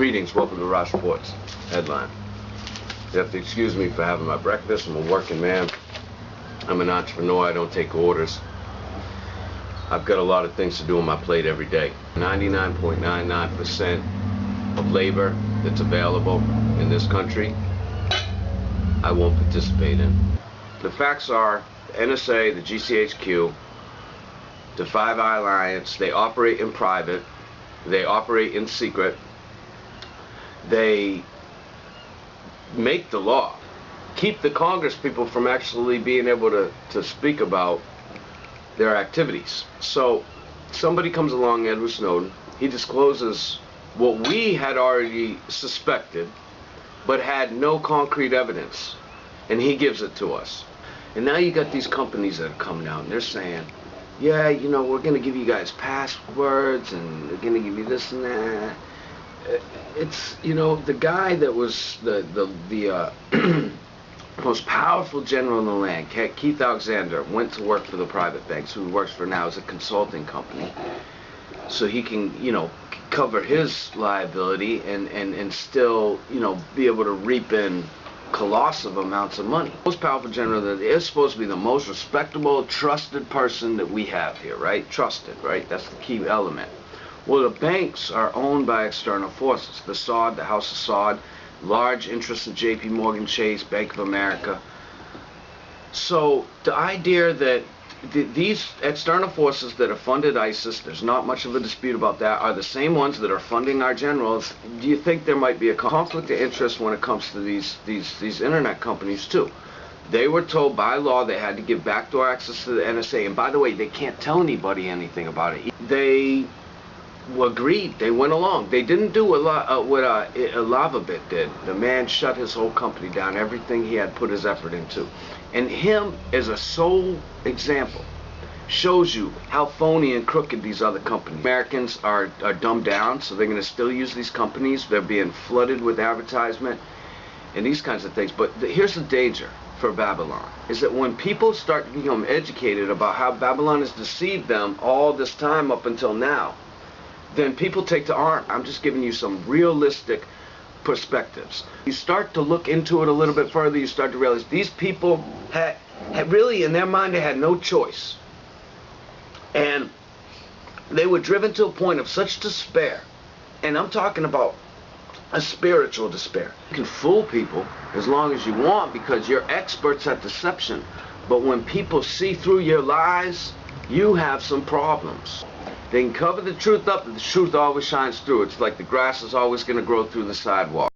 Greetings, welcome to Ross Reports. Headline. You have to excuse me for having my breakfast. I'm a working man. I'm an entrepreneur. I don't take orders. I've got a lot of things to do on my plate every day. 99.99% of labor that's available in this country, I won't participate in. The facts are, the NSA, the GCHQ, the Five Eye Alliance, they operate in private, they operate in secret, they make the law, keep the Congress people from actually being able to speak about their activities. So somebody comes along, Edward Snowden, he discloses what we had already suspected but had no concrete evidence, and he gives it to us. And now you got these companies that are coming out and they're saying, yeah, you know, we're going to give you guys passwords and we're going to give you this and that. It's, you know, the guy that was the most powerful general in the land, Keith Alexander, went to work for the private banks, who he works for now as a consulting company, so he can, you know, cover his liability and still, you know, be able to reap in colossal amounts of money. Most powerful general that is supposed to be the most respectable, trusted person that we have here, right? Trusted, right? That's the key element. Well, the banks are owned by external forces. The Saud, the House of Saud, large interests in JP Morgan Chase, Bank of America. So the idea that these external forces that have funded ISIS, there's not much of a dispute about that, are the same ones that are funding our generals. Do you think there might be a conflict of interest when it comes to these internet companies too? They were told by law they had to give backdoor access to the NSA, and by the way, they can't tell anybody anything about it. They agreed, they went along. They didn't do what Lavabit did. The man shut his whole company down, everything he had put his effort into. And him as a sole example shows you how phony and crooked these other companies. Americans are dumbed down, so they're going to still use these companies. They're being flooded with advertisement and these kinds of things. But here's the danger for Babylon, is that when people start to become educated about how Babylon has deceived them all this time up until now, then people take to art. I'm just giving you some realistic perspectives. You start to look into it a little bit further, you start to realize these people had really, in their mind, they had no choice. And they were driven to a point of such despair. And I'm talking about a spiritual despair. You can fool people as long as you want because you're experts at deception. But when people see through your lies, you have some problems. They can cover the truth up, but the truth always shines through. It's like the grass is always going to grow through the sidewalk.